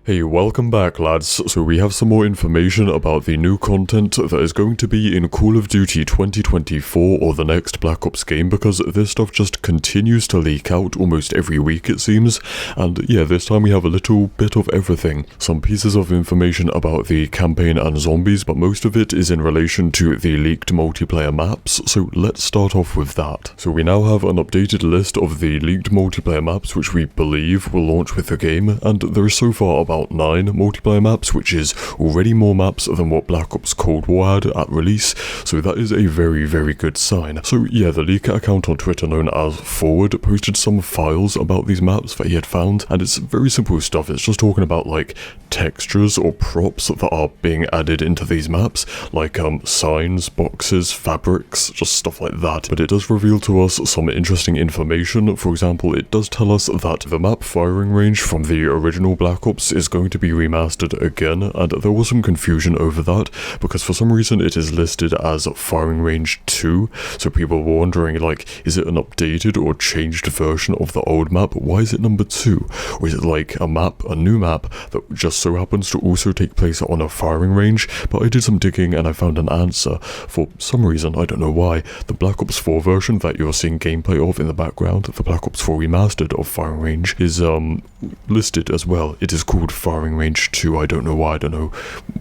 Hey, welcome back lads. So we have some more information about the new content that is going to be in Call of Duty 2024 or the next Black Ops game, because this stuff just continues to leak out almost every week it seems. And yeah, this time we have a little bit of everything. Some pieces of information about the campaign and zombies, but most of it is in relation to the leaked multiplayer maps, so let's start off with that. So we now have an updated list of the leaked multiplayer maps which we believe will launch with the game, and there is so far about 9 multiplayer maps, which is already more maps than what Black Ops Cold War had at release, so that is a very good sign. So yeah, the leaker account on Twitter known as Forward posted some files about these maps that he had found, and it's very simple stuff. It's just talking about like textures or props that are being added into these maps, like signs, boxes, fabrics, just stuff like that. But it does reveal to us some interesting information. For example, it does tell us that the map firing range from the original Black Ops is going to be remastered again, and there was some confusion over that because for some reason it is listed as firing range 2, so people were wondering, like, is it an updated or changed version of the old map? Why is it number 2? Or is it like a new map that just so happens to also take place on a firing range? But I did some digging and I found an answer. For some reason, I don't know why, the Black Ops 4 version that you're seeing gameplay of in the background, the Black Ops 4 remastered of firing range, is listed as well. It is called firing range 2. I don't know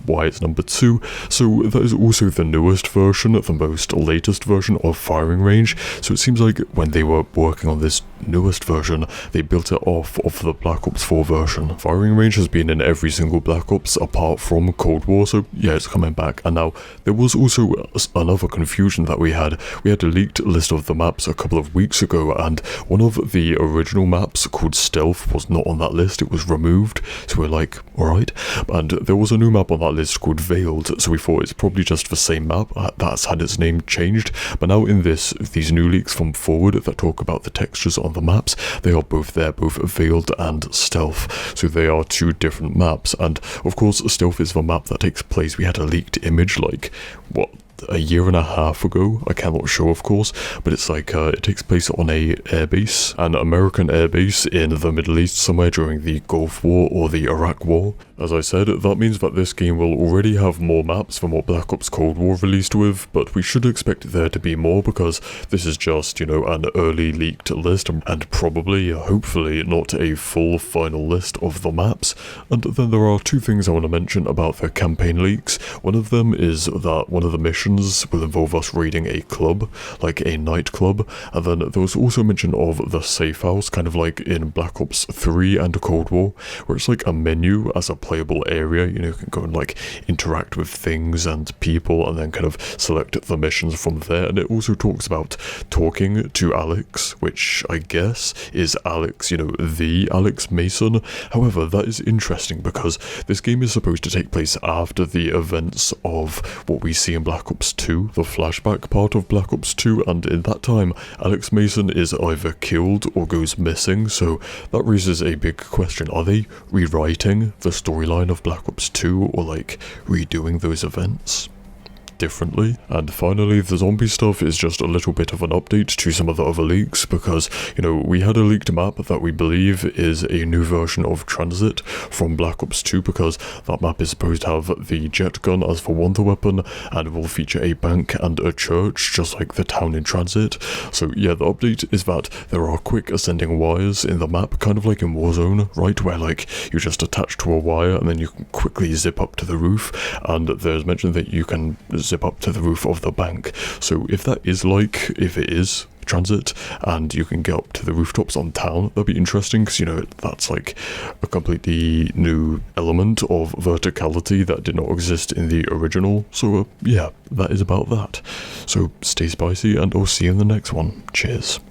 why it's number 2. So that is also the newest version, the most latest version of firing range. So it seems like when they were working on this newest version, they built it off of the Black Ops 4 version. Firing range has been in every single Black Ops apart from Cold War, so yeah, it's coming back. And now there was also another confusion that we had. We had a leaked list of the maps a couple of weeks ago, and one of the original maps called Stealth was not on that list. It was removed, so we're like, alright. And there was a new map on that list called Veiled, so we thought it's probably just the same map that's had its name changed. But now in these new leaks from Forward that talk about the textures on the maps, they are both there, both Veiled and Stealth, so they are 2 different maps. And of course Stealth is the map that takes place, we had a leaked image like, what, a year and a half ago? I cannot show, of course, but it's like it takes place on a airbase, an American airbase in the Middle East somewhere during the Gulf War or the Iraq War. As I said, that means that this game will already have more maps than what Black Ops Cold War released with, but we should expect there to be more because this is just, you know, an early leaked list and probably, hopefully, not a full final list of the maps. And then there are 2 things I want to mention about the campaign leaks. One of them is that one of the missions will involve us raiding a club, like a nightclub, and then there was also mention of the safe house, kind of like in Black Ops 3 and Cold War, where it's like a menu as a playable area. You know, you can go and like interact with things and people and then kind of select the missions from there. And it also talks about talking to Alex, which I guess is Alex, you know, the Alex Mason. However, that is interesting because this game is supposed to take place after the events of what we see in Black Ops 2, the flashback part of Black Ops 2, and in that time Alex Mason is either killed or goes missing, so that raises a big question. Are they rewriting the storyline of Black Ops 2 or like redoing those events differently? And finally, the zombie stuff is just a little bit of an update to some of the other leaks, because, you know, we had a leaked map that we believe is a new version of Transit from Black Ops 2, because that map is supposed to have the jet gun as the wonder weapon and will feature a bank and a church, just like the town in Transit. So yeah, the update is that there are quick ascending wires in the map, kind of like in Warzone, right, where like you just attach to a wire and then you can quickly zip up to the roof, and there's mention that you can zip up to the roof of the bank. So if it is Transit and you can get up to the rooftops on town, that'd be interesting, because, you know, that's like a completely new element of verticality that did not exist in the original. So yeah, that is about that. So stay spicy and I'll see you in the next one. Cheers.